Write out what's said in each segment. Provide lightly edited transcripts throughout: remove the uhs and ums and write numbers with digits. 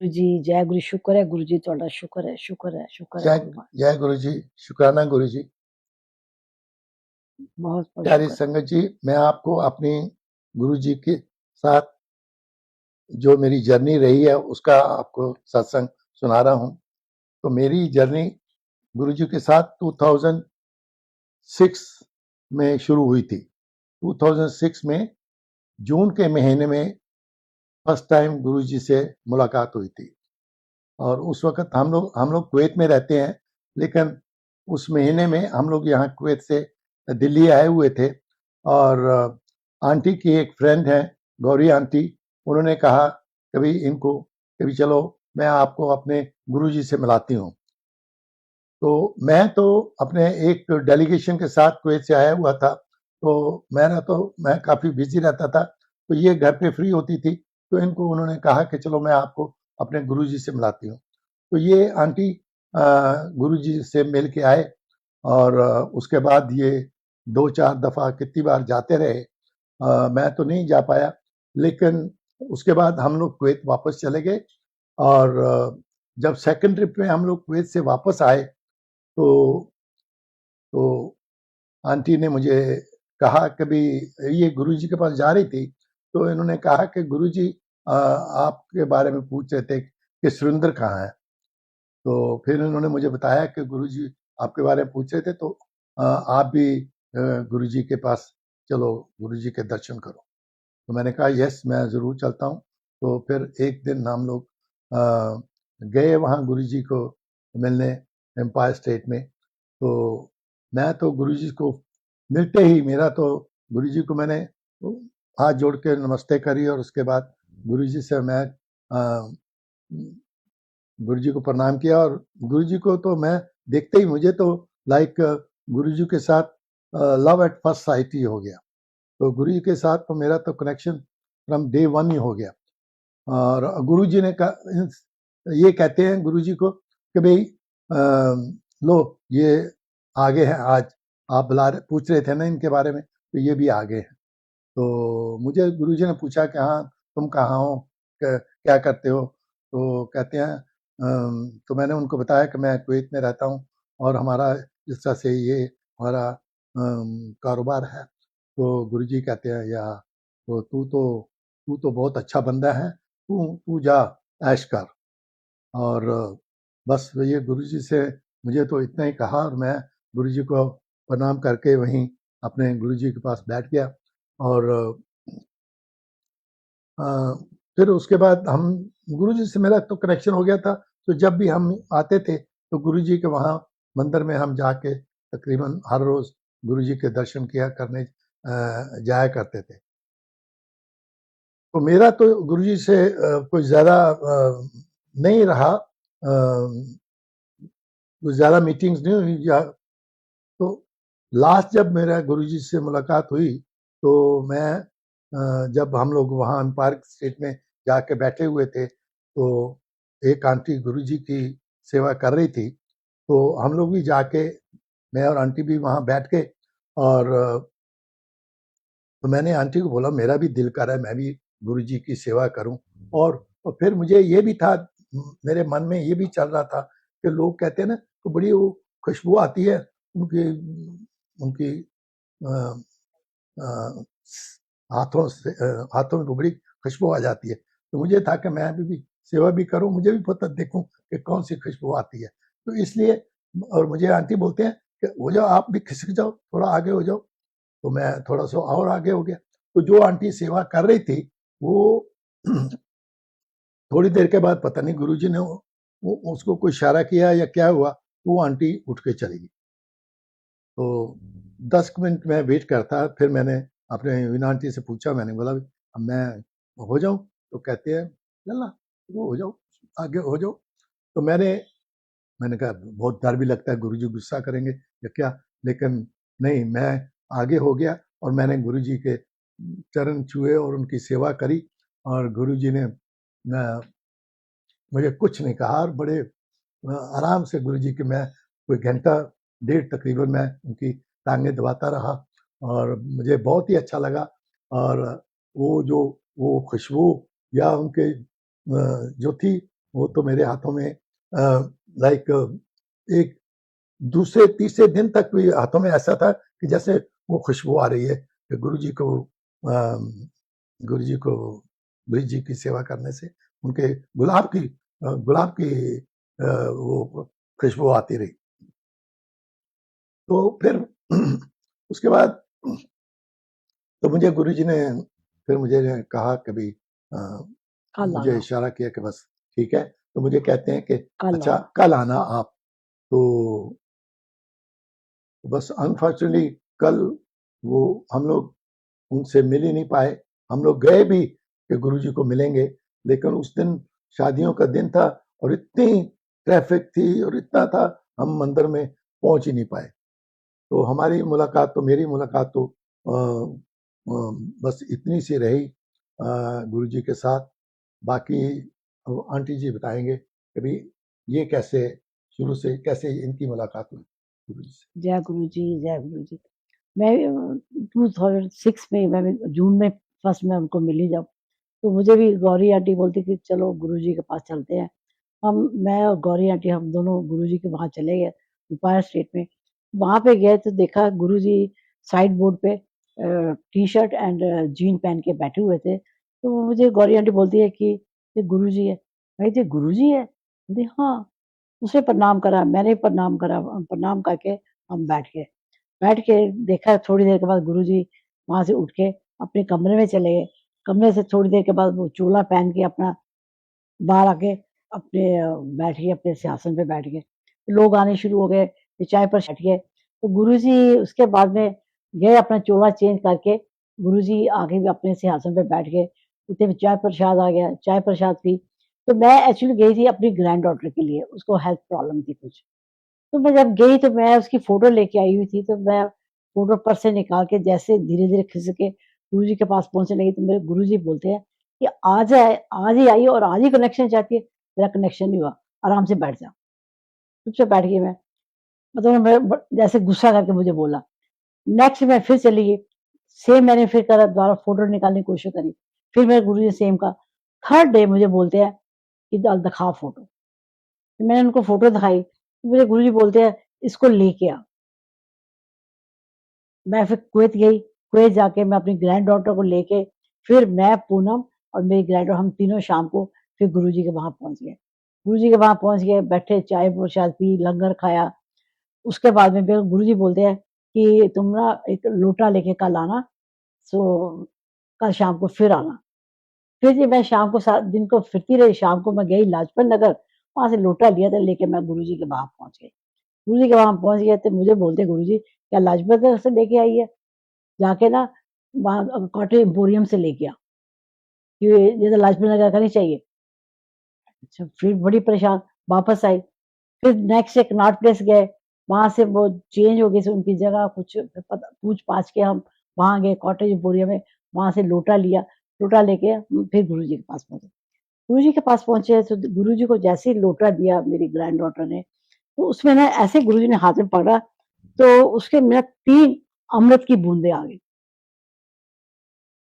जी, जय गुरु, शुक्र है गुरु जी, तुहाडा शुक्र है, शुक्र है, शुक्र है जय गुरु महाराज। जय गुरु जी, शुक्राना गुरु जी। बहुत बहुत प्यारी शुक्र है। संगत जी, मैं आपको अपनी गुरु जी के साथ जो मेरी जर्नी रही है उसका आपको सत्संग सुना रहा हूँ। तो मेरी जर्नी गुरु जी के साथ 2006 में शुरू हुई थी। 2006 में जून के महीने में फर्स्ट टाइम गुरु जी से मुलाकात हुई थी। और उस वक़्त हम लोग कुवैत में रहते हैं, लेकिन उस महीने में हम लोग यहाँ कुवैत से दिल्ली आए हुए थे। और आंटी की एक फ्रेंड है, गौरी आंटी, उन्होंने कहा कभी चलो मैं आपको अपने गुरुजी से मिलाती हूँ। तो मैं तो अपने एक डेलीगेशन के साथ कुवैत से आया हुआ था, तो मैं काफ़ी बिज़ी रहता था, तो ये घर पे फ्री होती थी, तो इनको उन्होंने कहा कि चलो मैं आपको अपने गुरुजी से मिलाती हूँ। तो ये आंटी गुरुजी से मिल के आए और उसके बाद ये 2-4 दफ़ा कितनी बार जाते रहे। मैं तो नहीं जा पाया, लेकिन उसके बाद हम लोग कुवैत वापस चले गए। और जब सेकंड ट्रिप में हम लोग कुवैत से वापस आए, तो तो आंटी ने मुझे कहा कि भी ये गुरुजी के पास जा रही थी, तो इन्होंने कहा कि गुरुजी आपके बारे में पूछ रहे थे कि सुरेंद्र कहाँ है? तो फिर उन्होंने मुझे बताया कि गुरुजी आपके बारे में पूछ रहे थे, तो आप भी गुरुजी के पास चलो, गुरुजी के दर्शन करो। तो मैंने कहा यस, मैं ज़रूर चलता हूँ। तो फिर एक दिन हम लोग गए वहाँ गुरुजी को मिलने, एम्पायर स्टेट में। तो मैं तो गुरुजी को मिलते ही मेरा तो गुरुजी को मैंने हाथ जोड़ के नमस्ते करी, और उसके बाद गुरुजी से मैं गुरुजी को प्रणाम किया। और गुरुजी को तो मैं देखते ही मुझे तो लाइक गुरुजी के साथ लव एट फर्स्ट साइट ही हो गया। तो गुरुजी के साथ तो मेरा तो कनेक्शन फ्रॉम डे वन ही हो गया। और गुरुजी ने कहा, ये कहते हैं गुरुजी को कि भाई लो ये आगे हैं, आज आप पूछ रहे थे ना इनके बारे में, तो ये भी आगे हैं। तो मुझे गुरुजी ने पूछा कि हाँ तुम कहाँ हो, क्या करते हो? तो कहते हैं तो मैंने उनको बताया कि मैं कुवैत में रहता हूँ और हमारा इस तरह से ये हमारा कारोबार है। तो गुरुजी कहते हैं, या तो तू तो बहुत अच्छा बंदा है, तू तू जा ऐश कर। और बस ये गुरुजी से मुझे तो इतना ही कहा, और मैं गुरुजी को प्रणाम करके वहीं अपने गुरुजी के पास बैठ गया। और फिर उसके बाद हम गुरुजी से मेरा तो कनेक्शन हो गया था, तो जब भी हम आते थे तो गुरुजी के वहाँ मंदिर में हम जाके तकरीबन हर रोज़ गुरुजी के दर्शन किया करने जाया करते थे। तो मेरा तो गुरुजी से कुछ ज़्यादा नहीं रहा, कुछ ज़्यादा मीटिंग्स नहीं हुई। या तो लास्ट जब मेरा गुरुजी से मुलाकात हुई, तो मैं जब हम लोग वहाँ एम्पायर स्टेट में जाके बैठे हुए थे, तो एक आंटी गुरुजी की सेवा कर रही थी, तो हम लोग भी जाके, मैं और आंटी भी वहाँ बैठ गए। और तो मैंने आंटी को बोला मेरा भी दिल कर रहा है मैं भी गुरुजी की सेवा करूं। और फिर मुझे ये भी था, मेरे मन में ये भी चल रहा था कि लोग कहते हैं ना कि बड़ी वो खुशबू आती है उनकी उनकी अ, अ, हाथों से, हाथों में बड़ी खुशबू आ जाती है। तो मुझे था कि मैं भी सेवा भी करूं, मुझे भी पता देखूं कि कौन सी खुशबू आती है। तो इसलिए, और मुझे आंटी बोलते हैं कि हो जाओ, आप भी खिसक जाओ, थोड़ा आगे हो जाओ। तो मैं थोड़ा सा और आगे हो गया। तो जो आंटी सेवा कर रही थी, वो थोड़ी देर के बाद पता नहीं गुरुजी ने उसको कोई इशारा किया या क्या हुआ, वो आंटी उठ के चली गई। तो 10 मिनट मैं वेट करता, फिर मैंने अपने वीना आंटी से पूछा, मैंने बोला अब मैं हो जाऊं? तो कहते हैं चलना, वो हो जाओ, आगे हो जाओ। तो मैंने कहा बहुत डर भी लगता है गुरुजी गुस्सा करेंगे या क्या, लेकिन नहीं, मैं आगे हो गया और मैंने गुरुजी के चरण छुए और उनकी सेवा करी। और गुरुजी ने मुझे कुछ नहीं कहा, और बड़े आराम से गुरुजी के मैं कोई घंटा डेढ़ तकरीबन मैं उनकी टांगें दबाता रहा, और मुझे बहुत ही अच्छा लगा। और वो जो वो खुशबू या उनके जो थी वो तो मेरे हाथों में लाइक एक दूसरे तीसरे दिन तक भी हाथों में ऐसा था कि जैसे वो खुशबू आ रही है कि गुरु जी को ब्रिज जी की सेवा करने से उनके गुलाब की वो खुशबू आती रही। तो फिर उसके बाद तो मुझे गुरुजी ने फिर मुझे कहा कभी कल मुझे आना, इशारा किया कि बस ठीक है। तो मुझे कहते हैं कि कल अच्छा आना। कल आना आप। तो बस अनफॉर्चुनेटली कल वो हम लोग उनसे मिल ही नहीं पाए। हम लोग गए भी कि गुरुजी को मिलेंगे, लेकिन उस दिन शादियों का दिन था और इतनी ट्रैफिक थी और इतना था, हम मंदिर में पहुंच ही नहीं पाए। तो हमारी मुलाकात तो मेरी मुलाकात तो बस इतनी सी रही गुरुजी के साथ। बाकी आंटी जी बताएंगे कि भाई ये कैसे शुरू से कैसे इनकी मुलाकात हुई गुरुजी से। जय गुरु जी, जय गुरु जी। मैं 2006 में मैं जून में फर्स्ट में उनको मिली जब, तो मुझे भी गौरी आंटी बोलती कि चलो गुरुजी के पास चलते हैं। मैं और गौरी आंटी हम दोनों गुरुजी के वहाँ चले गए, एम्पायर स्टेट में। वहाँ पे गए तो देखा गुरुजी साइड बोर्ड पे टी शर्ट एंड जीन पहन के बैठे हुए थे। तो मुझे गौरी आंटी बोलती है कि ये गुरुजी है। मैं ये गुरुजी है? बोलती हाँ। उसने प्रणाम करा, मैंने प्रणाम करा, प्रणाम करके हम बैठ के देखा। थोड़ी देर के बाद गुरुजी वहां से उठ के अपने कमरे में चले गए। कमरे से थोड़ी देर के बाद वो चोला पहन के अपना बाहर आके अपने बैठ गए, अपने सिंहासन पे बैठ गए। लोग आने शुरू हो गए, फिर चाय पर बैठ गए। तो गुरुजी उसके बाद में गए अपना चोला चेंज करके, गुरुजी आगे भी अपने सिंहासन पे बैठ गए। उतने में चाय प्रसाद आ गया, चाय प्रसाद पी। तो मैं एक्चुअली गई थी अपनी ग्रैंड डॉटर के लिए, उसको हेल्थ प्रॉब्लम थी कुछ। तो मैं जब गई तो मैं उसकी फोटो लेके आई हुई थी, तो मैं फोटो पर्स से निकाल के जैसे धीरे धीरे खिसक के गुरुजी के पास पहुंचने लगी, तो मेरे गुरुजी बोलते हैं कि आज है, आज ही आई और आज ही कनेक्शन चाहती है। मेरा कनेक्शन नहीं हुआ, आराम से बैठ जा। चुपचाप बैठ गई मैं। मतलब जैसे गुस्सा करके मुझे बोला। नेक्स्ट मैं फिर चली गई, सेम मैंने फिर करा, दोबारा फोटो निकालने की कोशिश करी। फिर मेरे गुरु जी सेम का। थर्ड डे मुझे बोलते हैं कि दिखा फोटो। तो मैंने उनको फोटो दिखाई, तो मुझे गुरु जी बोलते हैं इसको लेके आ। मैं फिर कुवैत गई, कुवैत जाके मैं अपनी ग्रैंड डॉटर को लेके, फिर मैं, पूनम और मेरी ग्रैंड डॉटर, हम तीनों शाम को फिर गुरु जी के वहां पहुंच गए। गुरु जी के वहां पहुंच गए, बैठे, चाय प्रसाद पी, लंगर खाया। उसके बाद में फिर गुरु जी बोलते हैं कि तुम ना एक लोटा लेके कल आना, सो कल शाम को फिर आना। फिर जी मैं शाम को दिन को फिरती रही। शाम को मैं गई लाजपत नगर, वहां से लोटा लिया था लेके, मैं गुरु जी के वहां पहुंच गई। गुरु जी के वहां पहुंच गए तो मुझे बोलते गुरु जी क्या लाजपत नगर से लेके आई है? जाके ना वहां कॉटेज एम्पोरियम से लेके आ, कि ये तो लाजपत नगर का नहीं चाहिए। अच्छा, फिर बड़ी परेशान, वापस आई। फिर नेक्स्ट एक नॉट प्लेस गए, वहां से वो चेंज हो गई थी उनकी जगह कुछ, पता पूछ पाछ के हम वहां गए कॉटेज एम्पोरियम में। वहां से लोटा लिया, लोटा लेके हम फिर गुरु जी के पास पहुंचे। गुरु जी के पास पहुंचे तो गुरु जी को जैसे ही लोटा दिया मेरी ग्रैंड डॉटर ने, तो उसमें ना ऐसे गुरु जी ने हाथ में पकड़ा, तो उसके मेरा 3 अमृत की बूंदे आ गई।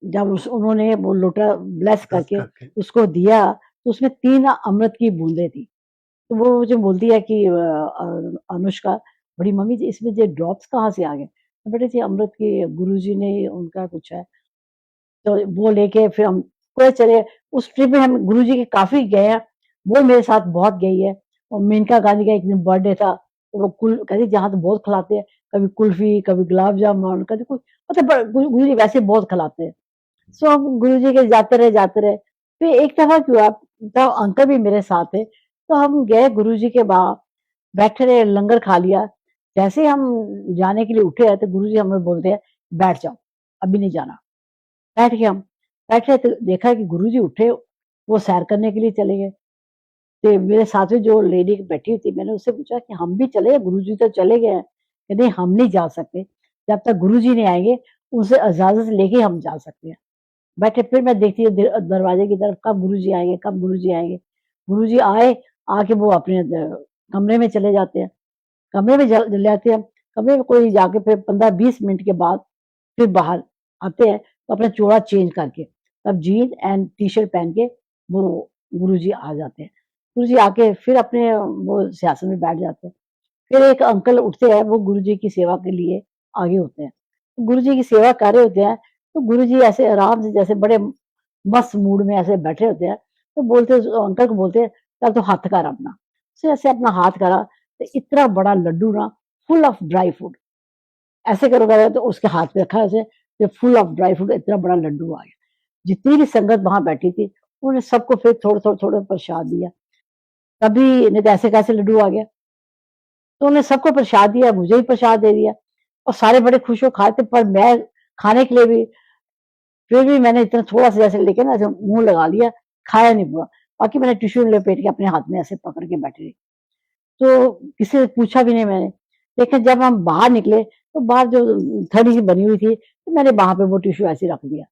जब उन्होंने वो लोटा ब्लेस दस करके करके उसको दिया, तो उसमें 3 अमृत की बूंदे थी। तो वो मुझे बोलती है कि अनुष्का, बड़ी मम्मी जी इसमें ये ड्रॉप्स कहाँ से आ गए? तो बेटे जी अमृत की गुरुजी ने उनका कुछ है। तो वो लेके फिर हम कोई चले। उस ट्रिप में हम गुरुजी के काफी गए हैं। वो मेरे साथ बहुत गई है। और मेनका गांधी का एक दिन बर्थडे था, तो वो कुल कहती जहाँ तो बहुत खिलाते हैं, कभी कुल्फी, कभी गुलाब जामुन, कभी कुछ, मतलब गुरुजी वैसे बहुत खिलाते हैं। सो हम गुरुजी के जाते रहे। फिर एक दफा क्या हुआ, तब अंकल भी मेरे साथ थे, तो हम गए गुरुजी के वहां, बैठे रहे, लंगर खा लिया। जैसे ही हम जाने के लिए उठे हैं तो गुरुजी हमें बोलते हैं बैठ जाओ, अभी नहीं जाना। बैठ गए हम। बैठे तो देखा कि गुरुजी उठे, वो सैर करने के लिए चले गए। तो मेरे साथ में जो लेडी बैठी हुई थी, मैंने उससे पूछा कि हम भी चले? गुरुजी तो चले गए हैं। कहते हम नहीं जा सकते, जब तक गुरुजी नहीं आएंगे उनसे इजाजत लेके हम जा सकते हैं। बैठे, फिर मैं देखती हूँ दरवाजे की तरफ, कब गुरुजी आएंगे, कब गुरुजी आएंगे। गुरुजी आए, आके वो अपने कमरे में चले जाते हैं। कमरे में चले जाते हैं, कमरे में कोई जाके फिर 15-20 मिनट के बाद फिर बाहर आते हैं, तो अपना चोला चेंज करके, तब जीन एंड टी शर्ट पहन के वो गुरुजी आ जाते हैं। गुरुजी आके फिर अपने वो सिंहासन में बैठ जाते हैं। फिर एक अंकल उठते हैं, वो गुरुजी की सेवा के लिए आगे होते हैं। गुरुजी की सेवा कर रहे होते हैं, तो गुरुजी ऐसे आराम से जैसे बड़े मस्त मूड में ऐसे बैठे होते हैं, तो बोलते उस अंकल को बोलते हैं, "चल तू हाथ कर अपना।" उसने ऐसे अपना हाथ करा, तो इतना बड़ा लड्डू ना फुल ऑफ ड्राई फ्रूट, ऐसे करो तो उसके हाथ में रखा उसे, तो फुल ऑफ ड्राई फ्रूट इतना बड़ा लड्डू आ गया। जितनी भी संगत वहाँ बैठी थी, उन्होंने सबको फिर थोड़ा-थोड़ा प्रसाद दिया। तभी नहीं तो ऐसे कैसे लड्डू आ गया? तो उन्होंने सबको प्रसाद दिया, मुझे भी प्रसाद दे दिया और सारे बड़े खुश हो खाए थे, पर मैं खाने के लिए भी फिर भी मैंने इतना थोड़ा-सा जैसे लेके ना ऐसे मुँह लगा लिया, खाया नहीं पूरा। बाकी मैंने टिश्यू लपेट के अपने हाथ में ऐसे पकड़ के बैठी रही। तो किसी से पूछा भी नहीं मैंने। लेकिन जब हम बाहर निकले, तो बाहर जो थड़ी सी बनी हुई थी, तो मैंने वहाँ पे वो टिश्यू ऐसे ही रख दिया।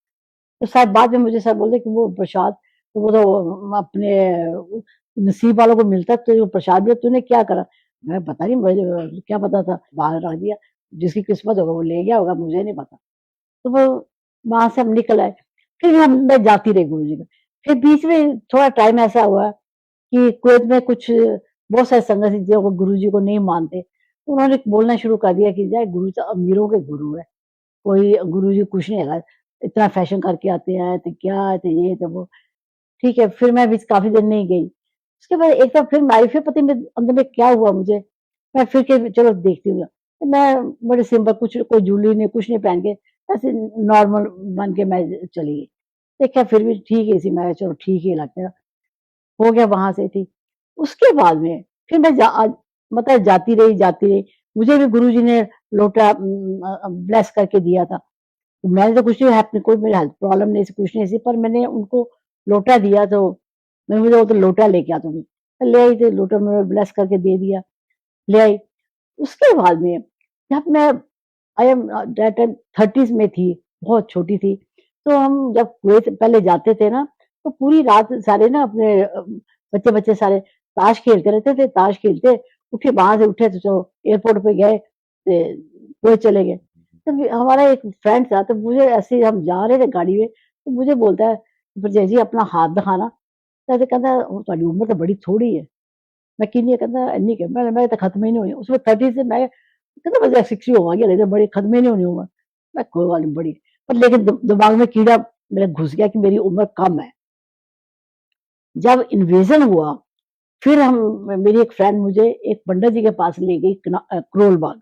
तो शायद बाद में मुझे सर बोले कि वो प्रसाद तो वो तो अपने नसीब वालों को मिलता है, तुझे वो प्रसाद दिया, तूने क्या करा? मैं पता नहीं, मुझे क्या पता था, बाहर रख दिया। जिसकी किस्मत होगा वो ले गया होगा, मुझे नहीं पता। तो वो वहाँ से हम निकल आए। फिर मैं जाती रही गुरुजी के। फिर बीच में थोड़ा टाइम ऐसा हुआ कि कुवैत में कुछ बहुत सारे संगत थी जो गुरुजी को नहीं मानते। उन्होंने बोलना शुरू कर दिया कि यार गुरु तो अमीरों के गुरु है, कोई गुरुजी कुछ नहीं है, इतना फैशन करके आते हैं, तो क्या है, तो ये तो वो। ठीक है, फिर मैं भी काफ़ी दिन नहीं गई। उसके बाद एक बार फिर मैं आई, फिर पता नहीं मेरे अंदर में क्या हुआ मुझे, मैं फिर के चलो देखती हूँ। तो मैं बड़े सिंपल, कुछ कोई ज्वेलरी नहीं, कुछ नहीं पहन के, ऐसे नॉर्मल बन के मैं चली गई। देखा फिर भी ठीक ही थी, मैं चलो ठीक ही लगता है, हो गया वहाँ से ठीक। उसके बाद में फिर मैं मतलब जाती रही। मुझे भी गुरुजी ने लोटा ब्लेस करके दिया था। मैंने तो कुछ नहीं है, कोई मेरी हेल्थ प्रॉब्लम नहीं थी, कुछ नहीं थी, पर मैंने उनको लोटा दिया, तो मैंने बोला वो तो लोटा लेके आ तुम्हें। ले आई, तो लोटा मैंने ब्लेस करके दे दिया, ले आई। उसके बाद में जब मैं I am that time 30s में थी, बहुत छोटी थी। तो हम जब कुवैत पहले जाते थे ना, तो पूरी रात सारे ना अपने बच्चे-बच्चे सारे ताश खेलते रहते थे, ताश खेलते, उठे वहाँ से उठे तो चलो एयरपोर्ट पे गए, कुवैत चले गए। तो हमारा एक फ्रेंड था, तो मुझे ऐसे ही हम जा रहे थे गाड़ी में, तो मुझे बोलता है, "भरजाई जी अपना हाथ दिखाना।" तो कहता है, "ਤੁਹਾਡੀ उम्र तो बड़ी थोड़ी है।" मैं किन्नी कहता इन्नी के मैं तो खत्म ही नहीं हुई उसमें 30 से मैं कहता मैं 60 होवांगी हले तो बड़ी खत्म ही नहीं होनी उम्र। मैं कोई बात नहीं बड़ी, पर लेकिन दिमाग में कीड़ा मेरे घुस गया कि मेरी उम्र कम है। जब इन्वेजन हुआ, फिर हम मेरी एक फ्रेंड मुझे एक पंडित जी के पास ले गई करोल बाग,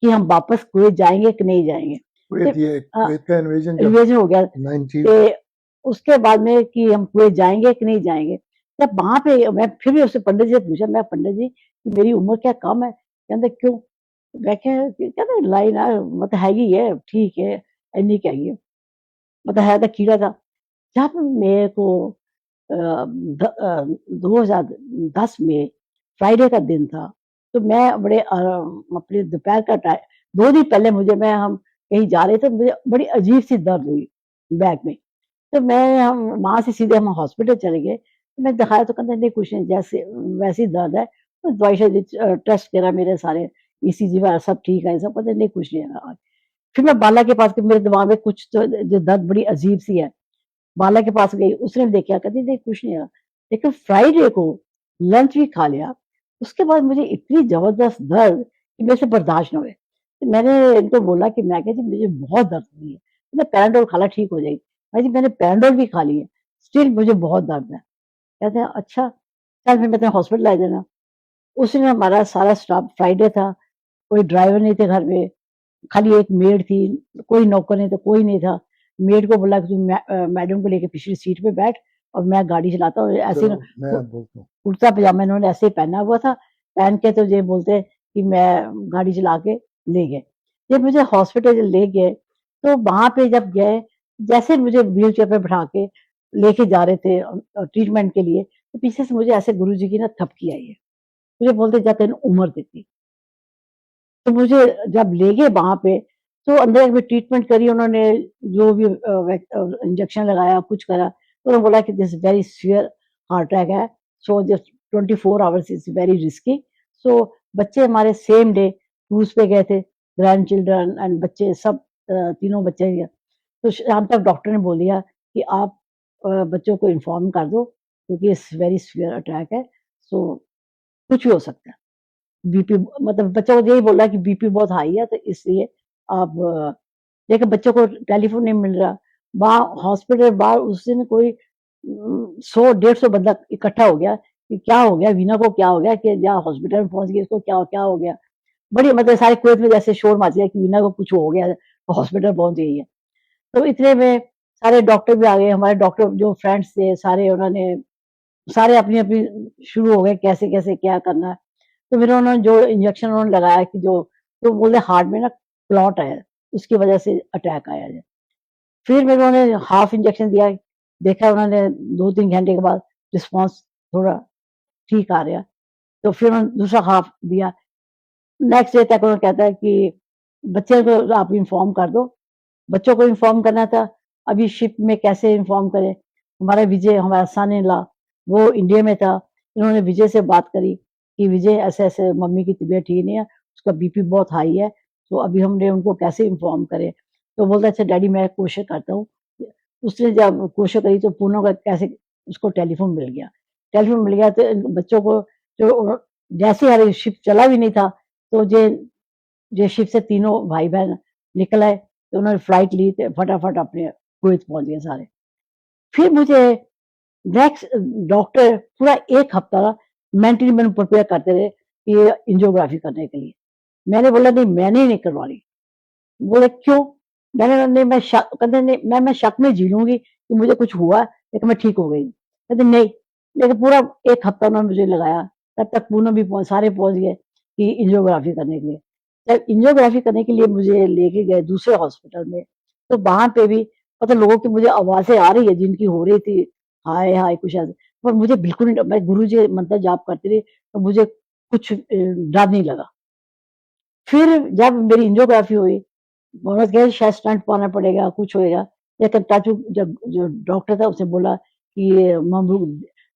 कि हम वापस कुवैत जाएंगे कि नहीं जाएंगे। कुवैत का इन्वेजन जब इन्वेजन हो गया 90 कि उसके बाद में कि हम कुवैत जाएंगे कि नहीं जाएंगे। जब वहां पे मैं फिर भी उससे पंडित जी से पूछा, मैं पंडित जी कि मेरी उम्र क्या कम है? कहते क्यों? मैं क्या कहते लाइन मतलब हैगी है ठीक है, इन्नी क्या है मतलब है तो कीड़ा था। जब मेरे को 2010 में फ्राइडे का दिन था, तो मैं बड़े अपने दोपहर का टाइम 2 दिन पहले मुझे मैं हम कहीं जा रहे थे, मुझे बड़ी अजीब-सी दर्द हुई बैक में। तो मैं हम वहाँ से सीधे हम हॉस्पिटल चले गए। मैं दिखाया तो कहते नहीं कुछ नहीं, जैसे वैसे ही दर्द है। तो दवाई टेस्ट करा मेरे सारे, ईसीजी वगैरह सब ठीक है, सब कहते नहीं कुछ नहीं है। फिर मैं बाला के पास, मेरे दिमाग में कुछ तो जो दर्द बड़ी अजीब-सी है। बाला के पास गई, उसने भी देखा, कहती नहीं कुछ नहीं है। लेकिन फ्राइडे को लंच भी खा लिया, उसके बाद मुझे इतनी ज़बरदस्त दर्द कि मेरे से बर्दाश्त ना हुए। तो मैंने इनको बोला कि मैं कहा जी मुझे बहुत दर्द हो रही है, मैं पैराडोल खा ला ठीक हो जाएगी। भाई जी मैंने पैराडोल भी खा ली है, स्टिल मुझे बहुत दर्द है। कहते हैं अच्छा, चल फिर मैं तेरे हॉस्पिटल ला देना। उसने हमारा सारा स्टाफ, फ्राइडे था, कोई ड्राइवर नहीं थे घर में, खाली एक मेड थी, कोई नौकर नहीं था, कोई नहीं था। मेड को बोला कि तुम मैडम को लेके पिछली सीट पे बैठ और मैं गाड़ी चलाता हूँ। ऐसे चलो मैं बोलता हूँ। कुर्ता पजामा इन्होंने ऐसे ही पहना हुआ था, पहन के तो ये बोलते कि मैं गाड़ी चला के ले गए। जब मुझे हॉस्पिटल ले गए, तो वहाँ पे जब गए, जैसे मुझे व्हील चेयर पे बिठा के लेके जा रहे थे ट्रीटमेंट के लिए, तो पीछे से मुझे ऐसे गुरुजी की ना थपकी आई है। मुझे बोलते जा तेन उम्र देती। तो मुझे जब ले गए वहाँ पे, तो अंदर में ट्रीटमेंट करी उन्होंने, जो भी इंजेक्शन लगाया, कुछ करा, तो उन्होंने बोला कि this very severe heart attack है, so just 24 hours is very risky. So बच्चे हमारे सेम डे क्रूज़ पे गए थे, ग्रैंड चिल्ड्रन एंड बच्चे सब, तीनों बच्चे गए। तो शाम तक डॉक्टर ने बोल दिया कि आप बच्चों को इन्फॉर्म कर दो क्योंकि इट्स वेरी सीवियर अटैक है, सो कुछ भी हो सकता है। बीपी मतलब बच्चा को यही बोल रहा है कि बीपी बहुत हाई है, तो इसलिए आप देखिए बच्चों को टेलीफोन नहीं मिल रहा। वहाँ हॉस्पिटल बाहर उस दिन कोई 100-150 बंदा इकट्ठा हो गया कि क्या हो गया, वीना को क्या हो गया, कि जहाँ हॉस्पिटल में पहुंच गई, इसको क्या क्या हो गया। बड़ी मतलब सारे कुवैत में जैसे शोर मच गया कि वीना को कुछ हो गया, हॉस्पिटल पहुंच गई है। तो इतने में सारे डॉक्टर भी आ गए, हमारे डॉक्टर जो फ्रेंड्स थे सारे, उन्होंने सारे अपनी अपनी शुरू हो गए कैसे कैसे क्या करना है। तो फिर उन्होंने जो इंजेक्शन उन्होंने लगाया कि जो, तो बोले हार्ट में ना क्लॉट आया, उसकी वजह से अटैक आया है। फिर मेरे उन्होंने हाफ इंजेक्शन दिया, देखा उन्होंने 2-3 घंटे के बाद रिस्पॉन्स थोड़ा ठीक आ रहा, तो फिर उन्होंने दूसरा हाफ दिया। नेक्स्ट डे तक उन्होंने कहता है कि बच्चे को आप इन्फॉर्म कर दो। बच्चों को इन्फॉर्म करना था, अभी शिप में कैसे इन्फॉर्म करें। हमारा विजय, हमारा सन इन लॉ, वो इंडिया में था। इन्होंने विजय से बात करी कि विजय ऐसे ऐसे मम्मी की तबीयत ठीक नहीं है, उसका बीपी बहुत हाई है, तो अभी हमने उनको कैसे इन्फॉर्म करें। तो बोलता अच्छा डैडी मैं कोशिश करता हूँ। उसने जब कोशिश करी तो पूनम का कैसे उसको टेलीफोन मिल गया। टेलीफोन मिल गया तो बच्चों को जो जैसे हमारी शिप चला भी नहीं था, तो जे शिप से तीनों भाई बहन निकल आए, तो उन्होंने फ्लाइट ली तो फटाफट अपने कुवैत पहुंच गए सारे। फिर मुझे नेक्स्ट डॉक्टर पूरा 1 हफ्ता मेंटली मैंने प्रिपेयर करते रहे कि एंजियोग्राफी करने के लिए। मैंने बोला नहीं मैंने नहीं करवा रही। बोले क्यों? मैंने कहा नहीं मैं शक, कहते नहीं मैं शक में जी लूंगी कि मुझे कुछ हुआ लेकिन मैं ठीक हो गई। कहते नहीं, लेकिन पूरा 1 हफ्ता उन्होंने मुझे लगाया, तब तक पूनम भी सारे पहुंच गए कि एंजियोग्राफी करने के लिए। जब एंजियोग्राफी करने के लिए मुझे लेके गए दूसरे हॉस्पिटल में, तो वहां पे भी मतलब लोगों की मुझे आवाजें आ रही है जिनकी हो रही थी हाय हाय कुछ ऐसे, पर मुझे बिल्कुल नहीं, मैं गुरु जी मंत्र जाप करती रही, तो मुझे कुछ डर नहीं लगा। फिर जब मेरी एंजियोग्राफी हुई, बोला कि शायद स्टंट पाना पड़ेगा, कुछ होएगा, लेकिन टाचू जब जो डॉक्टर था उसने बोला कि ममरूक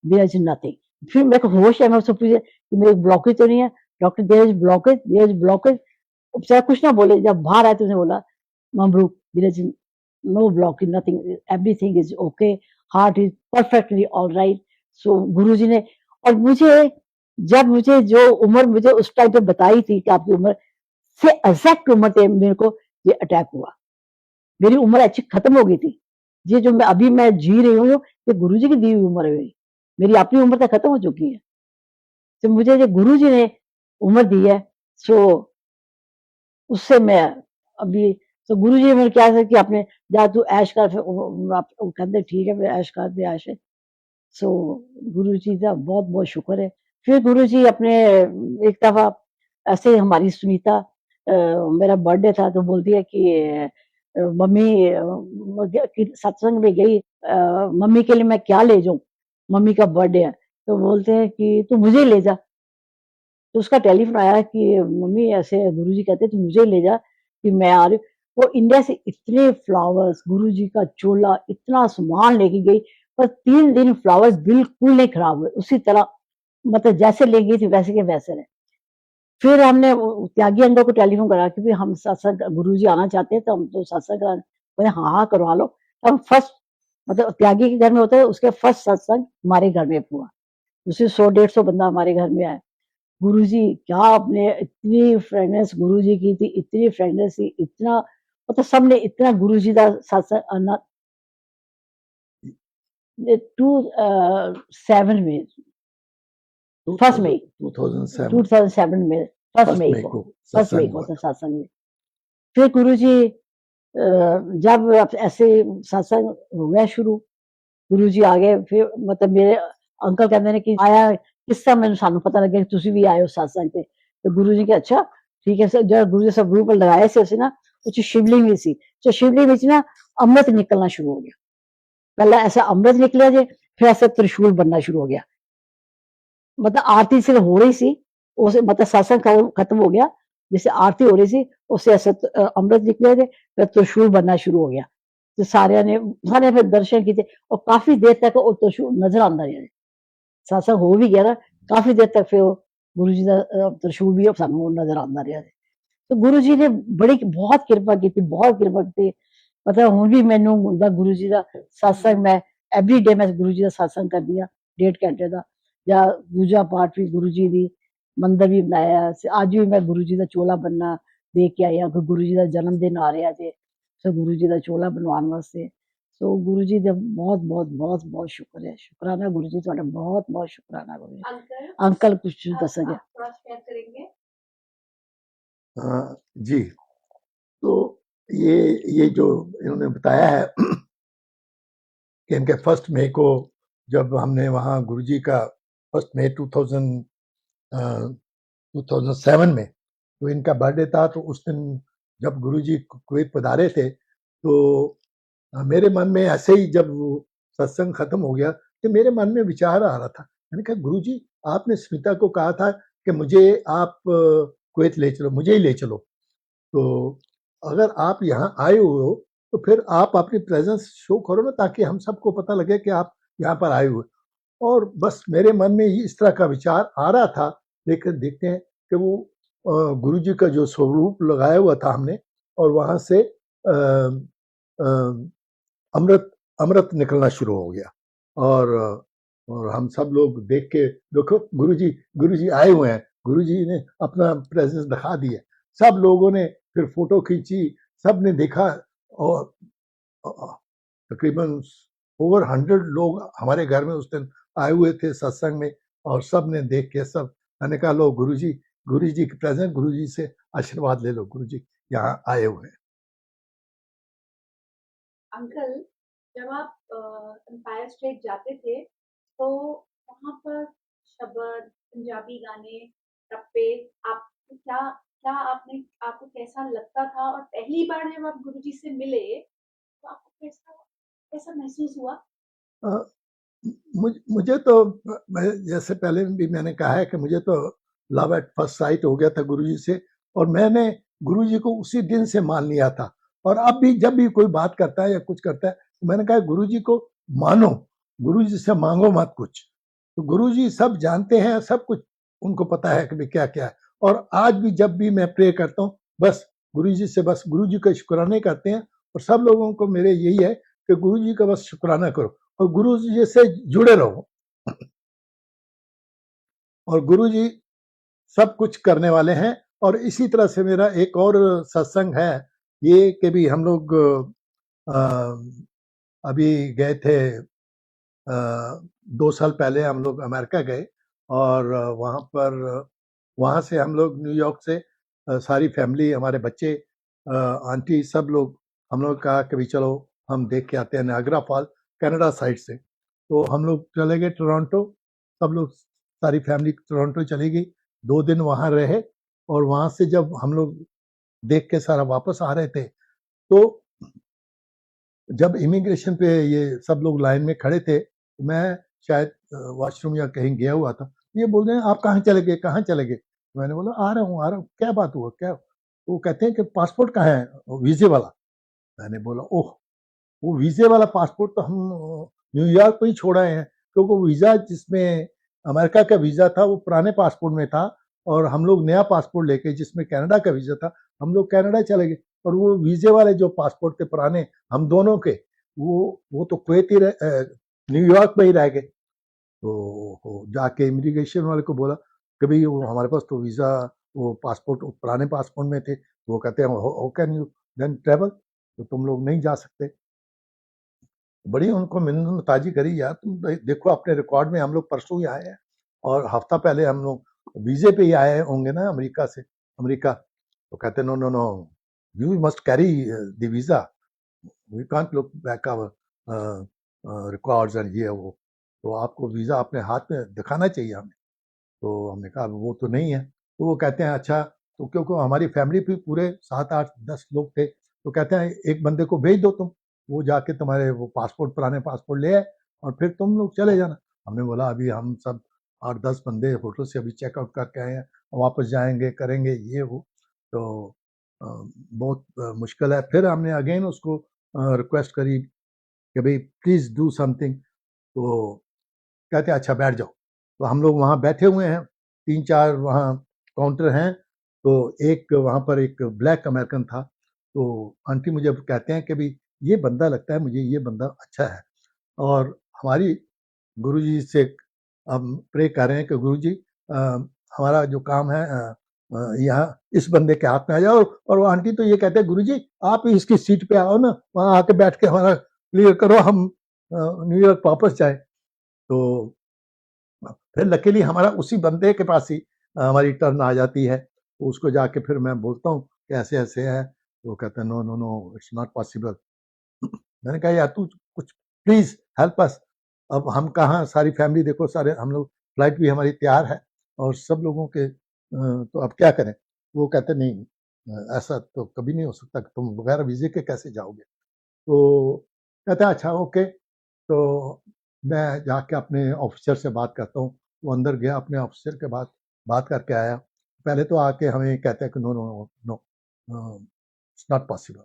देयर इज नथिंग। फिर मेरे को होश है, मैं उससे पूछे कि मेरे ब्लॉकेज तो नहीं है। Doctor there is blockage, there is blockage. बेचारा कुछ ना बोले, जब बाहर आए तो उसने बोला ममरूक there is no blockage, nothing, everything is okay, heart is perfectly all right. So Guru ji ने, और मुझे जब मुझे जो उम्र मुझे उस टाइम पे बताई थी कि आपकी उम्र से एग्जैक्ट उम्र थे मेरे को ये अटैक हुआ। मेरी उम्र एक्चुअली खत्म हो गई थी। ये जो मैं अभी मैं जी रही हूँ ये गुरुजी की दी हुई उम्र है मेरी। मेरी अपनी उम्र तो खत्म हो चुकी है। तो मुझे जो गुरुजी ने उम्र दी है, सो उससे मैं अभी, तो गुरुजी ने मेरे क्या है कि आपने जा तू ऐश कर, फिर वो कहते ठीक है फिर ऐश कर दे ऐश। सो गुरु जी का बहुत बहुत शुक्र है। फिर गुरु जी अपने एक दफा ऐसे ही हमारी सुनीता, मेरा बर्थडे था तो बोलती है कि मम्मी सत्संग में गई, मम्मी के लिए मैं क्या ले जाऊं, मम्मी का बर्थडे है। तो बोलते हैं कि तू मुझे ले जा। तो उसका टेलीफोन आया कि मम्मी ऐसे गुरुजी कहते तू मुझे ले जा कि मैं आ रही हूँ। वो इंडिया से इतने फ्लावर्स, गुरुजी का चोला, इतना सामान लेके गई, पर 3 दिन फ्लावर्स बिल्कुल नहीं खराब हुए, उसी तरह मतलब जैसे ले गई थी वैसे के वैसे रहे। फिर हमने त्यागी अंकल को टेलीफोन करा कि भाई हम सत्संग गुरुजी आना चाहते हैं, तो हम तो सत्संग करा, बोले हाँ हाँ करवा लो। तब फर्स्ट मतलब त्यागी के घर में होता है, उसके फर्स्ट सत्संग हमारे घर में हुआ। उसी 100-150 बंदा हमारे घर में आया। गुरुजी क्या आपने इतनी फ्रेगनेंस गुरुजी की थी, इतनी फ्रेगनेंस थी, इतना मतलब सबने इतना गुरुजी का सत्संग 2007 में, फर्स्ट मई 2007 2007 में, फर्स्ट फर्स्ट मई मई को, को फर्स्ट मई सत्संग को हुआ तो था। सत्संग में। फिर गुरुजी जब ऐसे सत्संग हो गया शुरू, गुरुजी आ गए, फिर मतलब मेरे अंकल कहते ने कि आया किस्सा मैंने सानू पता लगे कि तुसी भी आए हो सत्संग ते। तो गुरुजी के अच्छा ठीक है सर, जब गुरुजी सब ग्रुप लगाए से उसे ना कुछ शिवलिंग भी सी, तो शिवलिंग विच ना अमृत निकलना शुरू हो गया। पहला ऐसा अमृत निकला जे, फिर ऐसा त्रिशूल बनना शुरू हो गया। मतलब आरती से हो रही सी, उसे मतलब सत्संग खत्म हो गया, जैसे आरती हो रही सी उससे ऐसे अमृत निकले थे, फिर त्रिशूल बनना शुरू हो गया। तो सारे फिर दर्शन किए और काफी देर तक वो त्रिशूल नजर आता रहा। सत्संग हो भी गया ना, काफी देर तक फिर वो गुरु जी का त्रिशूल भी सानू नजर आता रहा। तो गुरु जी ने बड़ी बहुत कृपा की थी, बहुत कृपा की थी। मतलब हुण भी मैनू हुंदा गुरु जी का सत्संग, मैं एवरी डे मैं गुरु जी का सत्संग करदी हां। 1.5 ਘੰਟੇ ਦਾ, ਜਾਂ ਪੂਜਾ ਪਾਠ ਵੀ ਗੁਰੂ ਜੀ ਦੀ, ਮੰਦਰ ਵੀ ਬਣਾਇਆ। ਅੱਜ ਵੀ ਮੈਂ ਗੁਰੂ ਜੀ ਦਾ ਚੋਲਾ ਬਣਨਾ ਦੇਖ ਕੇ ਆਈ ਹਾਂ, ਕਿ ਗੁਰੂ ਜੀ ਦਾ ਜਨਮ ਦਿਨ ਆ ਰਿਹਾ ਜੇ, ਸੋ ਗੁਰੂ ਜੀ ਦਾ ਚੋਲਾ ਬਣਵਾਉਣ ਵਾਸਤੇ। ਸੋ ਗੁਰੂ ਜੀ ਦਾ ਬਹੁਤ ਬਹੁਤ ਬਹੁਤ ਬਹੁਤ ਸ਼ੁਕਰ ਹੈ, ਸ਼ੁਕਰਾਨਾ ਗੁਰੂ ਜੀ ਤੁਹਾਡਾ, बहुत बहुत शुक्राना गुरु जी। अंकल कुछ दसेंगे? थोड़ा शेयर करेंगे। जी, तो ये जो इन्होंने बताया है कि इनके 1 मई को जब हमने वहाँ गुरुजी का 1 मई 2007 में तो इनका बर्थडे था, तो उस दिन जब गुरुजी कुवैत पधारे थे, तो मेरे मन में ऐसे ही जब वो सत्संग खत्म हो गया, तो मेरे मन में विचार आ रहा था। मैंने कहा गुरुजी, आपने स्मिता को कहा था कि मुझे आप कुवैत ले चलो, मुझे ही ले चलो, तो अगर आप यहाँ आए हुए हो तो फिर आप अपनी प्रेजेंस शो करो ना, ताकि हम सबको पता लगे कि आप यहाँ पर आए हुए। और बस मेरे मन में इस तरह का विचार आ रहा था, लेकिन देखते हैं कि वो गुरुजी का जो स्वरूप लगाया हुआ था हमने, और वहाँ से अमृत अमृत निकलना शुरू हो गया, और हम सब लोग देख के, देखो गुरुजी आए हुए हैं, गुरुजी ने अपना प्रेजेंस दिखा दिया। सब लोगों ने फिर फोटो खींची, सब ने देखा, और तकरीबन ओवर 100 लोग हमारे घर में उस दिन आए हुए थे सत्संग में, और सब ने देख के, सब मैंने कहा लो गुरुजी की प्रेजेंट, गुरुजी से आशीर्वाद ले लो, गुरुजी यहाँ आए हुए हैं। अंकल, जब आप एम्पायर स्टेट जाते थे तो वहाँ पर शब्द, पंजाबी गाने, टप्पे, आपको क्या क्या आपको कैसा लगता था? और पहली बार जब आप गुरुजी से मिले तो आपको कैसा कैसा महसूस हुआ? मुझे तो, जैसे पहले भी मैंने कहा है कि मुझे तो लव एट फर्स्ट साइट हो गया था गुरुजी से, और मैंने गुरुजी को उसी दिन से मान लिया था। और अब भी जब भी कोई बात करता है या कुछ करता है, तो मैंने कहा गुरुजी को मानो, गुरुजी से मांगो मत कुछ। तो गुरुजी सब जानते हैं, सब कुछ उनको पता है कि क्या क्या है। और आज भी जब भी मैं प्रे करता हूँ, बस गुरुजी से, बस गुरुजी का शुक्राना करते हैं, और सब लोगों को मेरे यही है कि गुरुजी का बस शुक्राना करो और गुरुजी से जुड़े रहो, और गुरुजी सब कुछ करने वाले हैं। और इसी तरह से मेरा एक और सत्संग है ये, कि भी हम लोग अभी गए थे, 2 साल पहले हम लोग अमेरिका गए, और वहाँ से हम लोग न्यूयॉर्क से सारी फैमिली, हमारे बच्चे, आंटी, सब लोग, हम लोग कहा कि भी चलो हम देख के आते हैं नायग्रा फॉल, कनाडा साइड से। तो हम लोग चले गए टोरंटो, सब लोग, सारी फैमिली टोरंटो चली गई, 2 दिन वहाँ रहे, और वहाँ से जब हम लोग देख के सारा वापस आ रहे थे, तो जब इमिग्रेशन पे ये सब लोग लाइन में खड़े थे, तो मैं शायद वॉशरूम या कहीं गया हुआ था, ये बोल रहे हैं आप कहाँ चले गए, कहाँ चले गए? मैंने बोला आ रहा हूँ, क्या बात हुआ, क्या? वो कहते हैं कि पासपोर्ट कहाँ है, वीजे वाला। मैंने बोला ओह, वो वीजे वाला पासपोर्ट तो हम न्यूयॉर्क में ही छोड़ आए हैं, क्योंकि वो वीजा जिसमें अमेरिका का वीजा था वो पुराने पासपोर्ट में था, और हम लोग नया पासपोर्ट लेके जिसमें कनाडा का वीजा था, हम लोग कनाडा चले गए। और वो वीजे वाले जो पासपोर्ट थे पुराने हम दोनों के, वो तो कुवैत ही न्यूयॉर्क में ही रह गए। तो जाके इमिग्रेशन वाले को बोला कि भाई वो हमारे पास तो वीजा, वो पासपोर्ट पुराने पासपोर्ट में थे। वो कहते हैं how can you then travel, तो तुम लोग नहीं जा सकते। बड़ी उनको मिन्नत ताजी करी, यार तुम देखो अपने रिकॉर्ड में, हम लोग परसों ही आए हैं, और हफ्ता पहले हम लोग वीजे पे ही आए होंगे ना अमेरिका। तो कहते no no no, you must carry the visa, we can't look back our records and ये वो, तो आपको वीजा अपने हाथ में दिखाना चाहिए हमें। तो हमने कहा वो तो नहीं है। तो वो कहते हैं अच्छा, तो क्योंकि हमारी फैमिली भी पूरे 7 8 10 लोग थे, तो कहते हैं एक बंदे को भेज दो तुम, वो जाके तुम्हारे वो पासपोर्ट, पुराने पासपोर्ट ले आए, और फिर तुम लोग चले जाना। हमने बोला अभी हम सब 8 10 बंदे होटल से अभी चेकआउट करके आए हैं, वापस जाएंगे, करेंगे ये वो, तो बहुत मुश्किल है। फिर हमने अगेन उसको रिक्वेस्ट करी कि भाई प्लीज़ डू समथिंग। तो कहते हैं अच्छा बैठ जाओ। तो हम लोग वहाँ बैठे हुए हैं, 3 4 वहाँ काउंटर हैं, तो एक वहाँ पर एक ब्लैक अमेरिकन था। तो आंटी मुझे कहते हैं कि भाई ये बंदा लगता है मुझे, ये बंदा अच्छा है, और हमारी गुरुजी से हम प्रे कर रहे हैं कि गुरुजी हमारा जो काम है यहाँ इस बंदे के हाथ में आ जाए। और वो आंटी तो ये कहते हैं गुरुजी आप ही इसकी सीट पे आओ ना, वहाँ आके बैठ के हमारा क्लियर करो, हम न्यूयॉर्क वापस जाए। तो फिर लकीली हमारा उसी बंदे के पास ही हमारी टर्न आ जाती है। तो उसको जाके फिर मैं बोलता हूँ कि ऐसे ऐसे है, तो वो कहता है no no no it's not possible. मैंने कहा यार तू कुछ प्लीज हेल्प अस। अब हम कहाँ, सारी फैमिली देखो, सारे हम लोग, फ्लाइट भी हमारी तैयार है और सब लोगों के तो अब क्या करें। वो कहते नहीं ऐसा तो कभी नहीं हो सकता कि तुम बगैर वीजे के कैसे जाओगे। तो कहता है अच्छा ओके। तो मैं जाके अपने ऑफिसर से बात करता हूँ। वो अंदर गया, अपने ऑफिसर के बात करके आया। पहले तो आके हमें कहता है कि no no no it's not possible.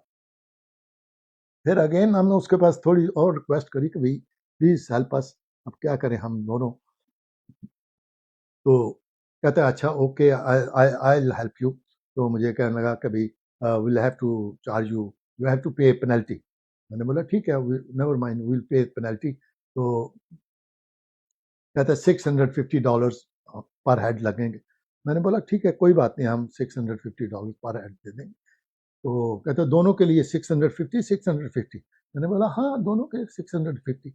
फिर अगेन हमने उसके पास थोड़ी और रिक्वेस्ट करी कि भाई प्लीज हेल्प अस, अब क्या करें हम दोनों। तो कहता है अच्छा okay I will help you. तो मुझे कहने लगा कि भाई will have to charge you, you have to pay penalty. मैंने बोला ठीक है never mind will pay penalty. तो कहता है $650 पर हेड लगेंगे। मैंने बोला ठीक है कोई बात नहीं, हम $650 पर हेड दे देंगे। तो कहते दोनों के लिए 650। मैंने बोला हाँ दोनों के 650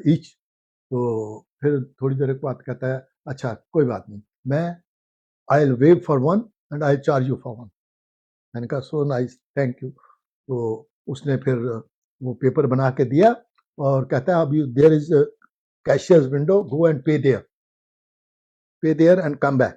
ईच। तो फिर थोड़ी देर के बाद कहता है अच्छा कोई बात नहीं, मैं I will wave for one and I charge you for one. मैंने कहा सो नाइस थैंक यू। तो उसने फिर वो पेपर बना के दिया और कहता है अब you there is cashier's window, go and pay there and come back.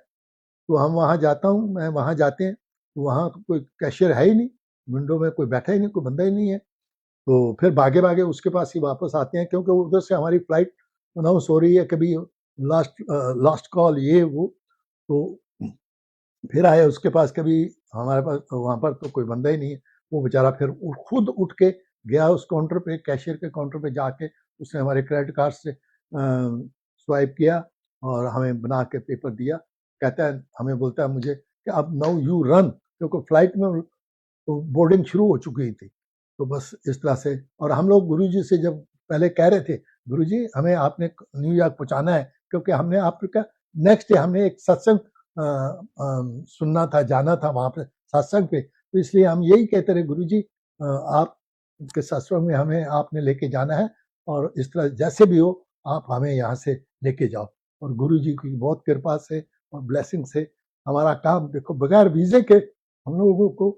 तो हम वहाँ जाता हूँ, मैं वहाँ जाते हैं, वहाँ तो कोई कैशियर है ही नहीं, विंडो में कोई बैठा ही नहीं, कोई बंदा ही नहीं है। तो फिर भागे भागे उसके पास ही वापस आते हैं, क्योंकि उधर से हमारी फ्लाइट अनाउंस हो रही है कभी लास्ट कॉल ये वो। तो फिर आए उसके पास, कभी हमारे पास वहाँ पर तो कोई बंदा ही नहीं है। वो बेचारा फिर खुद उठ के गया उस काउंटर पे, कैशियर के काउंटर पे जाके उसने हमारे क्रेडिट कार्ड से स्वाइप किया और हमें बना के पेपर दिया। कहता है, हमें बोलता है मुझे कि अब नाउ यू रन, क्योंकि फ्लाइट में बोर्डिंग शुरू हो चुकी थी। तो बस इस तरह से। और हम लोग गुरुजी से जब पहले कह रहे थे गुरुजी हमें आपने न्यूयॉर्क पहुंचाना है, क्योंकि हमने आपका नेक्स्ट डे हमने एक सत्संग सुनना था, जाना था वहाँ पे सत्संग पे। तो इसलिए हम यही कहते रहे गुरुजी आपके सत्संग में हमें आपने लेके जाना है, और इस तरह जैसे भी हो आप हमें यहाँ से लेके जाओ। और गुरुजी की बहुत कृपा से और ब्लेसिंग से हमारा काम देखो बगैर वीजे के हम लोगों को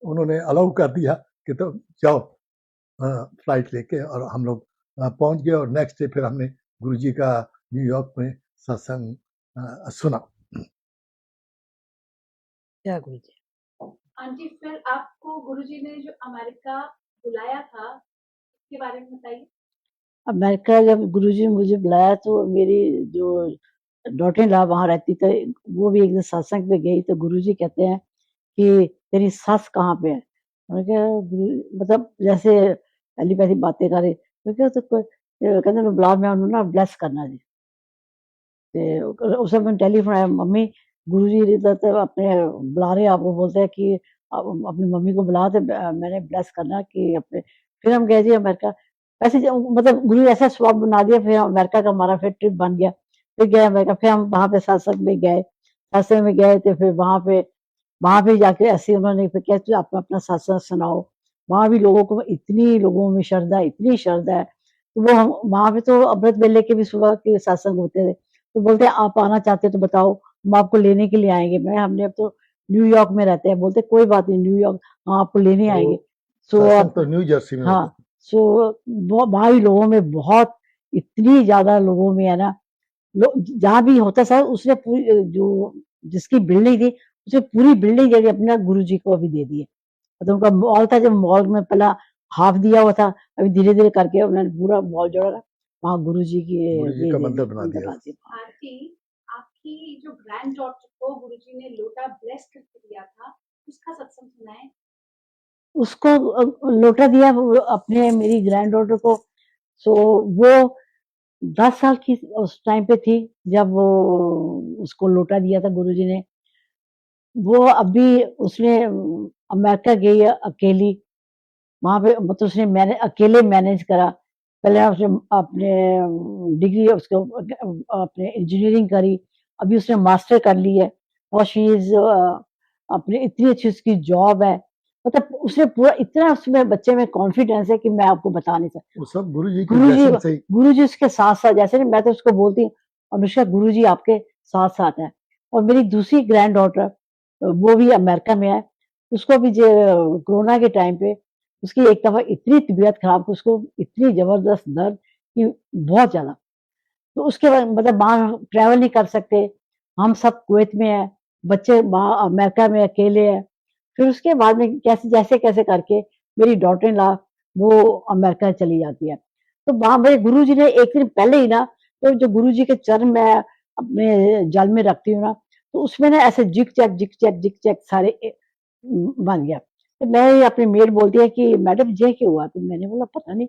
उन्होंने अलाउ कर दिया कि तो जाओ फ्लाइट लेके। और हम लोग पहुंच गए और नेक्स्ट डे फिर हमने गुरुजी का न्यूयॉर्क में सत्संग सुना। क्या गुरुजी। आंटी फिर आपको गुरुजी ने जो अमेरिका बुलाया था इसके बारे में बताइए। अमेरिका जब गुरुजी ने मुझे बुलाया तो मेरी जो डॉटर ला वहाँ रहती थी, वो भी एक दिन सत्संग पे गई। तो गुरुजी कहते हैं कि तेरी सास कहाँ पे है। मैंने कहा मतलब जैसे पहली पहली बातें करे तो क्या तो कहते बुला मैं उन्होंने ना ब्लेस करना जी। उस समय टेलीफोन आया, मम्मी गुरुजी इधर तो अपने बुला रहे, आपको बोलते हैं कि अपनी मम्मी को बुला तो मैंने ब्लेस करना कि अपने। फिर हम गए जी अमेरिका। ऐसे मतलब गुरु ऐसा स्वभाव बना दिया। फिर अमेरिका का हमारा फिर ट्रिप बन गया। फिर गए अमेरिका, फिर हम वहाँ पे सत्संग में गए। सत्संग में गए तो फिर वहाँ पे जाके ऐसे उन्होंने फिर क्या तो अपना अपना सत्संग सुनाओ। वहाँ भी लोगों को इतनी लोगों में श्रद्धा, इतनी श्रद्धा है। तो वो हम वहाँ पे तो अमृत वेले के भी सुबह के सत्संग होते थे। तो बोलते हैं आप आना चाहते हो तो बताओ, हम आपको लेने के लिए आएंगे। मैं हमने अब तो न्यूयॉर्क में रहते हैं। बोलते कोई बात नहीं, न्यूयॉर्क हम आपको लेने आएंगे। सो सत्संग तो न्यू जर्सी में हाँ, होता था। सो वहाँ भी लोगों में बहुत, इतनी ज्यादा लोगों में है ना, जहाँ भी होता सर उसने पूरी जो जिसकी बिल्डिंग थी उसने पूरी बिल्डिंग जगह अपना गुरु जी को अभी दे दी है। तो उनका मॉल था, जब मॉल में पहला हाफ दिया हुआ था, अभी धीरे धीरे करके उन्होंने पूरा मॉल जोड़ा, वहाँ गुरु जी की गुरुजी ये का दे दी, मंदिर बना मंदिर दिया। बना दिया। आंटी आपकी जो ग्रैंड डॉटर को गुरुजी ने लोटा ब्लेस करके दिया था उसका सत्संग सुना है। उसको लोटा दिया अपने मेरी ग्रैंड डॉटर को। सो वो 10 साल की उस टाइम पे थी जब वो उसको लोटा दिया था गुरुजी ने। वो अभी उसने अमेरिका गई है अकेली, वहां पे मतलब उसने मैंने अकेले मैनेज करा। पहले उसने अपने डिग्री उसको अपने इंजीनियरिंग करी, अभी उसने मास्टर कर ली है और शी इज अपने इतनी अच्छी उसकी जॉब है, मतलब उसने पूरा इतना उसमें बच्चे में कॉन्फिडेंस है कि मैं आपको बता नहीं सकती। वो सब गुरु जी की गुरुजी ब्लेसिंग से ही। गुरुजी उसके साथ-साथ, जैसे मैं तो उसको बोलती हूँ अनुष्का गुरुजी आपके साथ-साथ हैं। और मेरी दूसरी ग्रैंड डॉटर वो भी अमेरिका में है। उसको भी कोरोना के टाइम पे उसकी एक दफ़ा इतनी तबीयत खराब कि उसको इतनी ज़बरदस्त दर्द कि बहुत ज़्यादा। तो उसके बाद मतलब वहाँ ट्रैवल नहीं कर सकते। हम सब कुवैत में हैं, बच्चे वहाँ अमेरिका में अकेले हैं। फिर उसके बाद में कैसे जैसे-कैसे करके मेरी डॉटर इन लॉ वो अमेरिका चली जाती है। तो वहाँ मेरे गुरुजी ने एक दिन पहले ही ना, तो जो गुरुजी के चरण मैं अपने जल में रखती हूँ ना, तो उसमें ना ऐसे जिक-जैक सारे बन गया। तो मैं अपनी मेड बोलती है कि मैडम ये क्यों हुआ? तो मैंने बोला पता नहीं।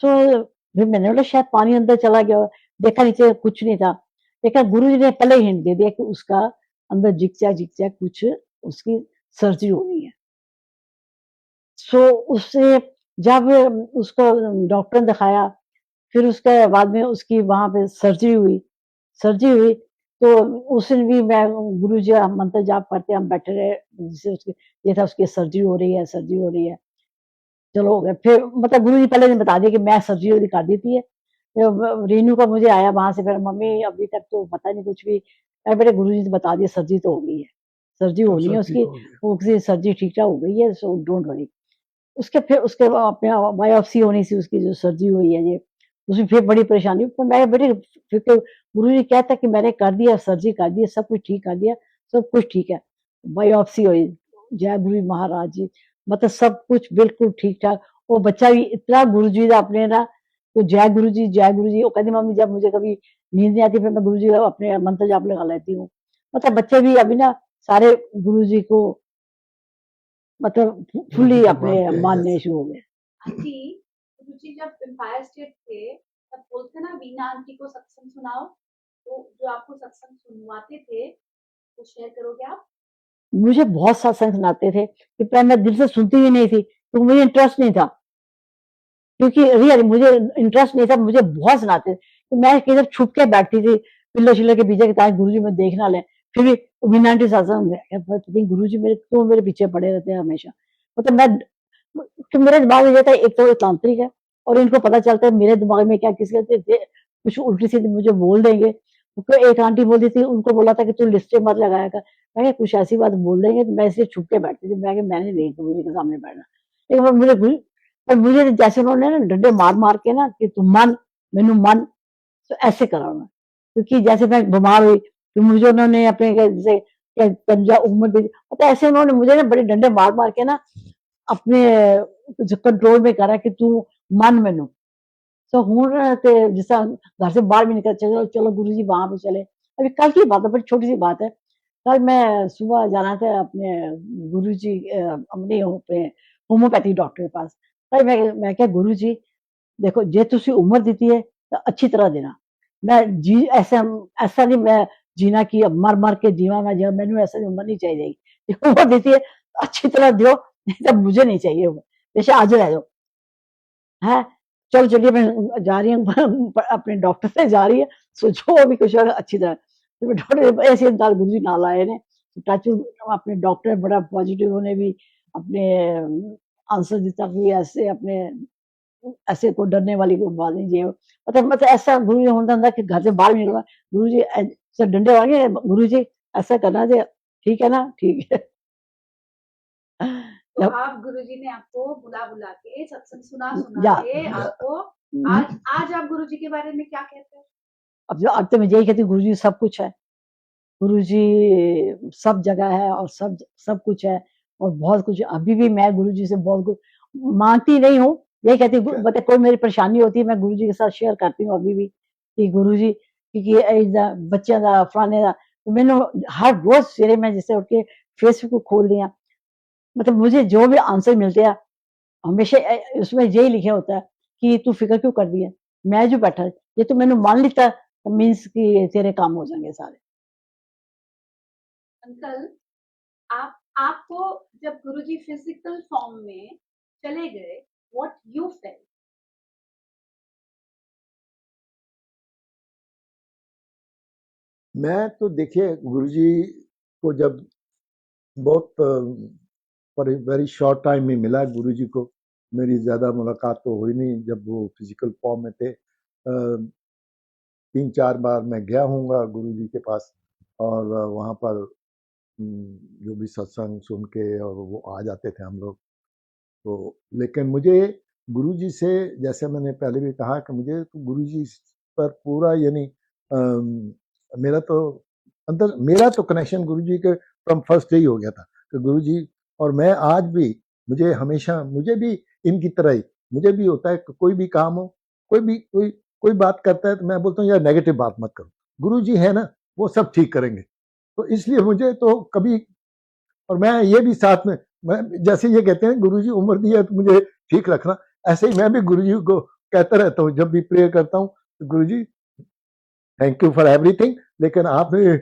तो फिर मैंने बोला शायद पानी अंदर चला गया हो, देखा नीचे कुछ नहीं था। लेकिन गुरुजी ने पहले ही हिंट दे दिया कि उसका अंदर जिक-जैक कुछ उसकी सर्जरी होनी है। सो उससे जब उसको डॉक्टर ने दिखाया, फिर उसके बाद में उसकी वहाँ पे सर्जरी हुई, तो उस दिन भी मैं गुरुजी हम मंत्र जाप करते हम बैठे रहे, जिससे उसकी ये था उसकी सर्जरी हो रही है। चलो हो गया। फिर मतलब गुरुजी पहले दिन बता दिया कि मैं सर्जरी कर दी थी। रेनू का मुझे आया वहाँ से, फिर मम्मी अभी तक तो पता नहीं कुछ भी। मैं बेटे गुरुजी ने बता दिया सर्जरी तो हो गई है। सर्जरी अब होनी है सब ठीक उसकी, हो गया। वो उसकी सर्जरी ठीक-ठाक हो गई है, सो डोंट वरी। उसके फिर उसके अपने बायोप्सी होनी थी उसकी जो सर्जरी हुई है ये, उसमें फिर बड़ी परेशानी। पर मैं बेटे फिर तो गुरुजी कहता कि मैंने कर दिया, सर्जरी कर दी है, सब कुछ ठीक कर दिया, सब कुछ ठीक है। बायोप्सी हुई, जय गुरु महाराज जी, मतलब सब कुछ बिल्कुल ठीक-ठाक। वो बच्चा भी इतना गुरुजी का अपने ना, तो जय गुरु जी, वो कहती मम्मी जब मुझे कभी नींद नहीं आती फिर मैं गुरुजी का अपने मंत्र जाप लगा लेती हूँ। मतलब बच्चे भी अभी ना सारे गुरुजी को मतलब गुरु जी फुल्ली को अपने मानते हैं, मानने यस। शुरू हो गए। आंटी, रुचि जब एम्पायर स्टेट थे तब बोलते ना वीना आंटी को सत्संग सुनाओ, तो जो आपको सत्संग सुनवाते थे वो शेयर करोगे आप? मुझे बहुत सत्संग सुनाते थे, कि पर मैं दिल से सुनती ही नहीं थी, तो मुझे इंटरेस्ट नहीं था। क्योंकि रियली मुझे इंटरेस्ट नहीं था, मुझे बहुत सुनाते थे। तो मैं किधर छुप के बैठती थी, पिल्लो-शिल्लो के पीछे कि ताकि गुरुजी मुझे देख ना लें। फिर भी वीना आंटी सत्संग में पता नहीं गुरुजी मेरे क्यों मेरे पीछे पड़े रहते हैं हमेशा। मतलब मैं कि मेरे दिमाग में ये था एक तो ये तांत्रिक है और इनको पता चलता है मेरे दिमाग में क्या किसी का कुछ उल्टी-सीधी मुझे बोल देंगे। तो एक आंटी बोलती थी उनको बोला था कि तू लिस्टें मत लगाया कर। मैं कहा कुछ ऐसी बात बोल देंगे तो मैं इसलिए छुप के बैठती थी। मैं कहा मैंने नहीं गुरुजी के सामने बैठना। लेकिन वो मुझे गुरु पर मुझे जैसे उन्होंने ना डंडे मार-मार के ना कि तू मन, मैनू मन, तो ऐसे करा उन्होंने। क्योंकि जैसे मैं बीमार हुई तो मुझे उन्होंने अपने जैसे पंजा उम्र दी, मतलब ऐसे उन्होंने मुझे ना बड़े डंडे मार-मार के ना अपने जो कंट्रोल में करा कि तू मन मैनू। तो ਹੁਣ ਤੇ जिस तरह घर से बाहर भी निकल चलो चलो गुरुजी वहां पे चले। अभी कल की बात है, बड़ी छोटी सी बात है। कल मैं सुबह जाना था अपने गुरुजी अपने अपने होम्योपैथिक डॉक्टर के पास। कल मैं क्या गुरुजी देखो जे तुसी उम्र दी है तो अच्छी तरह देना। मैं जी ऐसा ऐसा नहीं मैं जीना कि अब मर मर के जीवा मैं जो मैंने ऐसा उम्र नहीं चाहिए। उम्र दी है अच्छी तरह दियो, नहीं तो मुझे नहीं चाहिए उम्र, बेशक आज रह जाओ है। चलो चलिए मैं जा रही हूँ अपने डॉक्टर से जा रही है, सो जो अभी कुछ होगा अच्छी तरह। तो मैं डॉक्टर ऐसे गुरु जी नाल आए ने, टच अपने डॉक्टर बड़ा पॉजिटिव उन्हें भी अपने आंसर दिता कि ऐसे अपने ऐसे कोई डरने वाली कोई बात नहीं जी। मतलब ऐसा गुरु जी होता था कि घर से बाहर भी निकलना गुरु जी से डंडे मारेंगे, गुरु जी ऐसा करना जी, ठीक है ना ठीक है। तो जब आप गुरुजी ने आपको बुला-बुला के सत्संग सुना-सुना या के आपको आज आज आप गुरुजी के बारे में क्या कहते हैं? अब तो मैं यही कहती हूँ गुरु जी सब कुछ है। गुरुजी सब जगह है और सब सब कुछ है और बहुत कुछ अभी भी मैं गुरुजी से बहुत कुछ मांगती नहीं हूँ। यही कहती हूँ मतलब कोई मेरी परेशानी होती है मैं गुरुजी के साथ शेयर करती हूँ अभी भी कि गुरुजी क्योंकि बच्चों का फलाने का तो मैंने हर रोज सवेरे मैं जैसे उठ के फेसबुक खोल दिया, मतलब मुझे जो भी आंसर मिलते हैं हमेशा उसमें यही लिखा होता है कि तू फिक्र क्यों कर दी है, मैं जो बैठा ये तो मैंने मान लिया मीन्स कि तेरे काम हो जाएंगे सारे। अंकल, आप आपको जब गुरुजी फिजिकल फॉर्म में चले गए, व्हाट यू फेल्ट? मैं तो देखिए गुरुजी को जब बहुत पर वेरी शॉर्ट टाइम में मिला गुरुजी को। मेरी ज़्यादा मुलाकात तो हुई नहीं जब वो फिजिकल फॉर्म में थे। 3-4 बार मैं गया हूँगा गुरुजी के पास और वहाँ पर जो भी सत्संग सुन के और वो आ जाते थे हम लोग। तो लेकिन मुझे गुरुजी से, जैसे मैंने पहले भी कहा कि मुझे तो गुरुजी पर पूरा यानी मेरा तो कनेक्शन गुरुजी के फ्रॉम फर्स्ट डे ही हो गया था कि गुरुजी। और मैं आज भी, मुझे हमेशा, मुझे भी इनकी तरह ही मुझे भी होता है कि कोई भी काम हो, कोई बात करता है तो मैं बोलता हूँ यार नेगेटिव बात मत करो, गुरुजी है ना, वो सब ठीक करेंगे। तो इसलिए मुझे तो कभी, और मैं ये भी साथ में, मैं जैसे ये कहते हैं गुरुजी उम्र दी है तो मुझे ठीक रखना, ऐसे ही मैं भी गुरुजी को कहता रहता हूँ जब भी प्रेयर करता हूँ, गुरुजी थैंक यू फॉर एवरीथिंग, लेकिन आपने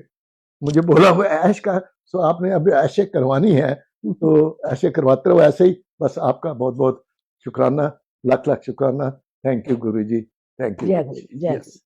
मुझे बोला हुआ ऐश का, सो आपने अभी ऐशे करवानी है तो ऐशे करवाते रहो ऐसे ही। बस आपका बहुत बहुत शुक्राना, लाख लाख शुक्राना। Thank you Guruji, thank you जय गुरुजी। गुरु, जय यस।